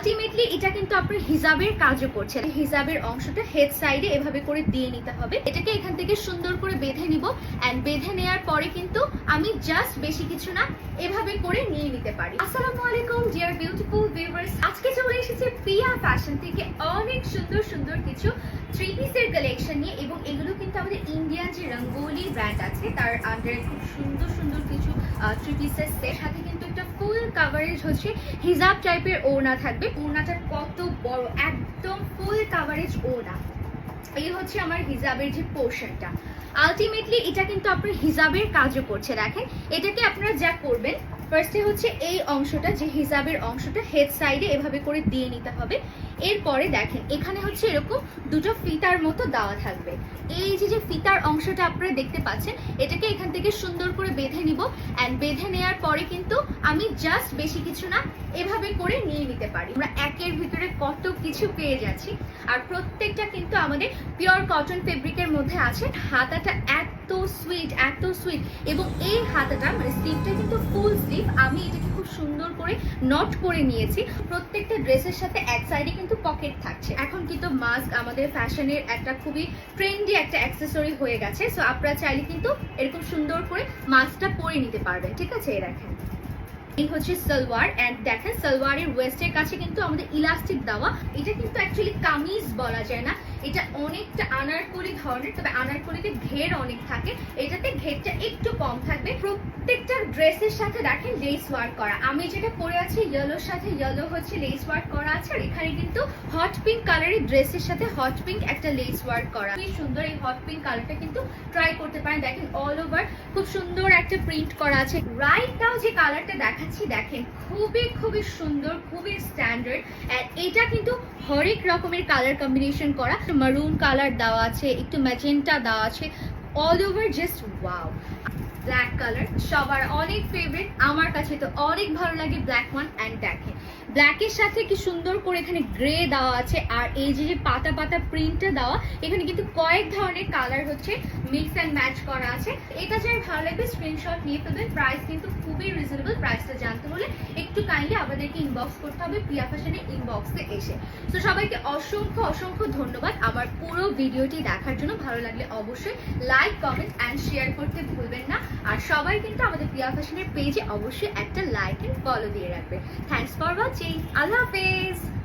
Ultimately এটা কিন্তু আপনার হিজাবের কাজও করছে। হিজাবের অংশটা হেড সাইডে এভাবে করে দিয়ে নিতে হবে। এটাকে এখান থেকে সুন্দর করে বেঁধে নিব এন্ড বেঁধে নেওয়ার পরে কিন্তু আমি জাস্ট বেশি কিছু না এভাবে করে নিয়ে নিতে পারি। আসসালামু আলাইকুম ডিয়ার বিউটিফুল ভিউয়ার্স, আজকে চলে এসেছি প্রিয়া ফ্যাশন থেকে অনেক সুন্দর সুন্দর কিছু থ্রি পিসের কালেকশন নিয়ে, এবং এগুলো কিন্তু আমাদের ইন্ডিয়ান যে রঙ্গোলি ব্র্যান্ড আছে তার আন্ডারে খুব সুন্দর সুন্দর কিছু থ্রি পিসের সেট, সাথে কিন্তু একটা ফুল কাভারেজ হচ্ছে হিজাব টাইপের ওড়না থাকবে। ওড়নাটা কত বড়, একদম ফুল কাভারেজ ওড়না। এই হচ্ছে আমার হিজাবের যে পোর্শনটা। আলটিমেটলি এটা কিন্তু আপনার হিজাবের কাজও করছে। দেখেন এটাকে আপনারা যা করবেন, ফার্স্টে হচ্ছে এই অংশটা যে হিজাবের অংশটা হেড সাইডে এভাবে করে দিয়ে নিতে হবে। এরপরে দেখেন এখানে হচ্ছে এরকম দুটো ফিতার মতো দেওয়া থাকবে। এই যে ফিতার অংশটা আপনারা দেখতে পাচ্ছেন, এটাকে এখান থেকে সুন্দর করে বেঁধে নিব অ্যান্ড বেঁধে নেওয়ার পরে কিন্তু আমি জাস্ট বেশি কিছু না এভাবে করে নিয়ে নিতে পারি। আমরা একের ভিতরে কত কিছু পেয়ে যাচ্ছি, আর প্রত্যেকটা কিন্তু আমাদের পিওর কটন ফেব্রিকের মধ্যে আছে। হাতাটা এত সুইট, এত সুইট, এবং এই হাতাটা মানে স্লিভটা কিন্তু ফুল স্লিভ। আমি এটাকে খুব সুন্দর করে নট করে নিয়েছি। প্রত্যেকটা ড্রেসের সাথে এক সাইডে কিন্তু পকেট থাকছে। এখন কিন্তু মাস্ক আমাদের ফ্যাশনের একটা খুবই ট্রেন্ডি একটা অ্যাক্সেসরি হয়ে গেছে। সো আপনারা চাইলে কিন্তু এরকম সুন্দর করে মাস্কটা পরে নিতে পারবেন। ঠিক আছে, এই দেখেন এই হচ্ছে সালোয়ার, এন্ড দেখেন সালোয়ারের ওয়েস্টের কাছে কিন্তু আমাদের ইলাস্টিক দেওয়া। এটা কিন্তু অ্যাকচুয়ালি কামিজ বলা যায় না, এটা অনেকটা আনারকলি ধরনের, তবে আনারকলিতে ঘের অনেক থাকে, এটাতে ঘেরটা একটু কম থাকবে। প্রত্যেকটা ড্রেসের সাথে দেখেন লেস ওয়ার্ক করা। আমি যেটা পরে আছি ইয়েলোর সাথে ইয়েলো হচ্ছে লেস ওয়ার্ক করা আছে, আর এখানে কিন্তু হট পিঙ্ক কালারের ড্রেসের সাথে হট পিঙ্ক একটা লেস ওয়ার্ক করা। খুবই সুন্দর এই হট পিঙ্ক কালারটা কিন্তু ট্রাই করতে পারেন। দেখেন অল ওভার খুব সুন্দর একটা প্রিন্ট করা আছে। রাইট নাও যে কালারটা দেখাচ্ছি দেখেন খুবই সুন্দর, খুবই স্ট্যান্ডার্ড। এন্ড এটা কিন্তু হরেক রকমের কালার কম্বিনেশন করা। মারুন কালার দেওয়া আছে, একটু ম্যাজেন্টা দেওয়া আছে, all over just wow. Black colour সবার অনেক ফেভারিট, আমার কাছে তো অনেক ভালো লাগে ব্ল্যাক ওয়ান। অ্যান্ড দেখেন ব্ল্যাকের সাথে কি সুন্দর করে এখানে গ্রে দেওয়া আছে, আর এই যে পাতা পাতা প্রিন্টটা দেওয়া, এখানে কিন্তু কয়েক ধরনের কালার হচ্ছে মিক্স অ্যান্ড ম্যাচ করা আছে। এটা যার ভালো লাগবে স্ক্রিনশট নিয়ে ফেলবেন। প্রাইস কিন্তু খুবই রিজনেবল। প্রাইসটা জানতে হলে একটু কাইন্ডলি আমাদেরকে ইনবক্স করতে হবে প্রিয়া ফ্যাশনের ইনবক্সে এসে। তো সবাইকে অসংখ্য ধন্যবাদ আমার পুরো ভিডিওটি দেখার জন্য। ভালো লাগলে অবশ্যই লাইক, কমেন্ট অ্যান্ড শেয়ার করতে ভুলবেন না। আর সবাই কিন্তু আমাদের প্রিয়া ফ্যাশনের পেজে অবশ্যই একটা লাইক এন্ড ফলো দিয়ে রাখবে। Thanks for watching. আল্লাহ হাফেজ।